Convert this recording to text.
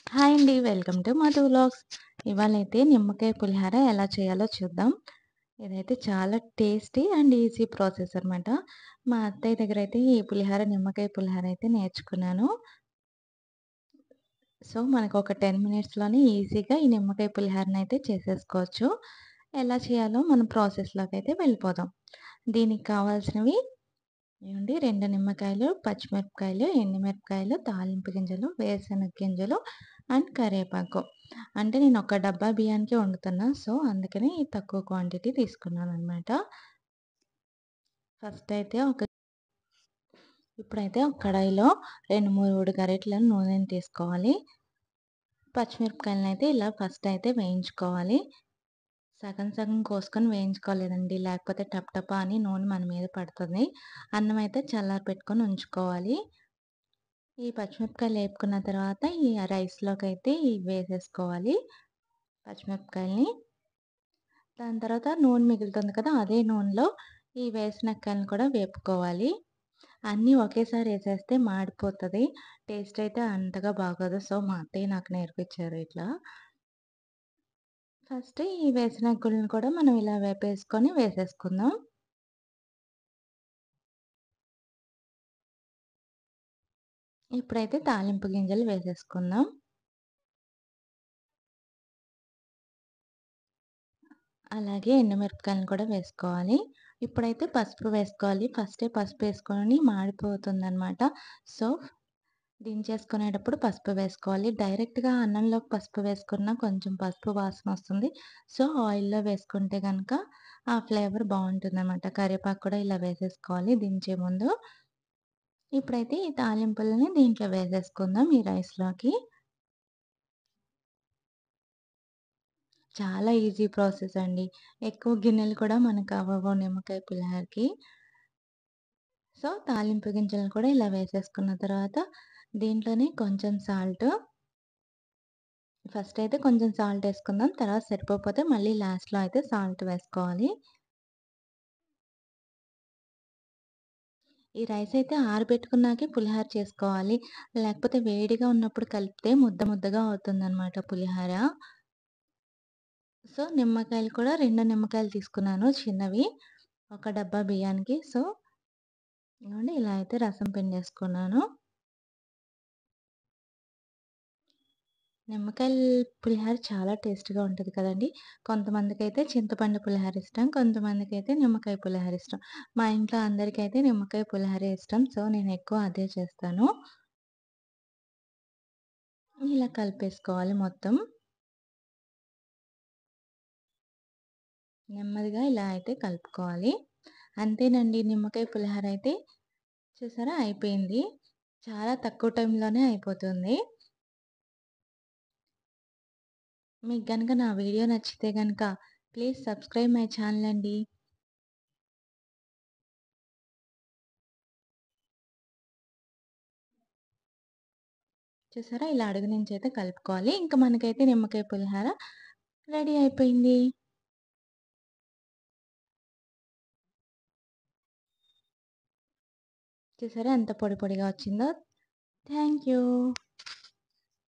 Hi అండి. Welcome to Madhu vlogs. ఇవాళైతే నిమ్మకాయ పులిహార ఎలా చేయాలో చూద్దాం. ఇదైతే చాలా టేస్టీ అండ్ ఈజీ ప్రాసెస్ అనమాట. మా అత్తయ్య దగ్గరైతే ఈ పులిహార నిమ్మకాయ పులిహార అయితే నేర్చుకున్నాను. సో, మనకొక 10 మినిట్స్‌లోనే ఈజీగా ఈ నిమ్మకాయ పులిహారనైతే చేసేసుకోవచ్చు. ఎలా చేయాలో మనం ప్రాసెస్‌లోకైతే వెళ్ళిపోదాం. దీనికి కావాల్సినవి ఏవండి 2 నిమ్మకాయలు, పచ్చిమిరపకాయలు, ఎండుమిరపకాయలు, తాలింపు గింజలు, వేరుశనగ గింజలు అండ్ కరివేపాకు. అంటే నేను ఒక డబ్బా బియ్యానికే వండుతున్నా. సో, అందుకని తక్కువ క్వాంటిటీ తీసుకున్నాననమాట. ఇప్పుడైతే ఒక కడాయిలో 2, 3 గరిటెల నూనెని తీసుకోవాలి. పచ్చిమిరపకాయలనైతే ఇలా ఫస్ట్ అయితే వేయించుకోవాలి. సగం సగం కోసుకొని వేయించుకోలేదండి. లేకపోతే టపటపా అని నూనె మన మీద పడుతుంది. అన్నం అయితే చల్లారపెట్టుకొని ఉంచుకోవాలి. ఈ పచ్చిమిరపకాయలు వేపుకున్న తర్వాత ఈ రైస్‌లోకైతే ఇవి వేసేసుకోవాలి పచ్చిమిరపకాయలని. దాని తర్వాత నూనె మిగులుతుంది కదా! అదే నూనెలో ఈ వేరుశనక్కాయలను కూడా వేపుకోవాలి. అన్నీ ఒకేసారి ఏసేస్తే మాడిపోతది. టేస్ట్ అయితే అంతగా బాగోదు. సో, మా అత్తయ్య నాకు నేర్పించారు ఇట్లా. ఫస్ట్ ఈ వేరుశనగ కూడా మనం ఇలా వేపేసుకొని వేసేసుకుందాం. ఇప్పుడైతే తాలింపు గింజలు వేసేసుకుందాం. అలాగే ఎండుమిరపకాయలను కూడా వేసుకోవాలి. ఇప్పుడైతే పసుపు వేసుకోవాలి. ఫస్టే పసుపేసుకొని మాడిపోతుందనమాట. సో, దించేసుకునేటప్పుడు పసుపు వేసుకోవాలి. డైరెక్ట్‌గా అన్నంలోకి పసుపు వేసుకున్నా కొంచెం పసుపు వాసనొస్తుంది. సో, ఆయిల్‌లో వేసుకుంటే గనక ఆ ఫ్లేవర్ బావుంటుందనమాట. కరివేపాకు కూడా ఇలా వేసేసుకోవాలి దించే ముందు. ఇప్పుడైతే ఈ తాలింపులని దీంట్లో వేసేసుకుందాం ఈ రైస్‌లోకి. చాలా ఈజీ ప్రాసెస్ అండి. ఎక్కువ గిన్నెలు కూడా మనకవ్వవు నిమ్మకాయ పులిహోరకి. సో, తాలింపు గింజలను కూడా ఇలా వేసేసుకున్న తర్వాత దీంట్లోనే కొంచెం సాల్టు ఫస్ట్ అయితే కొంచెం సాల్ట్ ఏసుకుందాం. తర్వాత సరిపోకపోతే మళ్ళీ లాస్ట్‌లో అయితే సాల్ట్ వేసుకోవాలి. ఈ రైస్ అయితే ఆరబెట్టుకున్నాకే పులిహోర చేసుకోవాలి. లేకపోతే వేడిగా ఉన్నప్పుడు కలిపితే ముద్ద ముద్దగా అవుతుందనమాట పులిహోర. సో, నిమ్మకాయలు కూడా 2 నిమ్మకాయలు తీసుకున్నాను చిన్నవి. ఒక డబ్బా బియ్యానికి. సో, ఇగోండి ఇలా అయితే రసం పిండేసుకున్నాను. నిమ్మకాయల పులిహోర చాలా టేస్ట్‌గా ఉంటది కదండీ! కొంతమందికైతే చింతపండు పులిహోర ఇష్టం. కొంతమందికైతే నిమ్మకాయ పులిహోర ఇష్టం. మా ఇంట్లో అందరికైతే నిమ్మకాయ పులిహోరే ఇష్టం. సో, నేను ఎక్కువ అదే చేస్తాను. ఇలా కలిపేసుకోవాలి మొత్తం. నెమ్మదిగా ఇలా అయితే కలుపుకోవాలి. అంతేనండి నిమ్మకాయ పులిహోర అయితే చూసారా అయిపోయింది. చాలా తక్కువ టైంలోనే అయిపోతుంది. మీకు గనక నా వీడియో నచ్చితే గనక ప్లీజ్ సబ్స్క్రైబ్ మై ఛానల్ అండి. చూసారా ఇలా అడుగు నుంచయితే కలుపుకోవాలి. ఇంక మనకైతే నిమ్మకాయ పులిహోర రెడీ అయిపోయింది. చూసారా ఎంత పొడి పొడిగా వచ్చిందో. Thank you.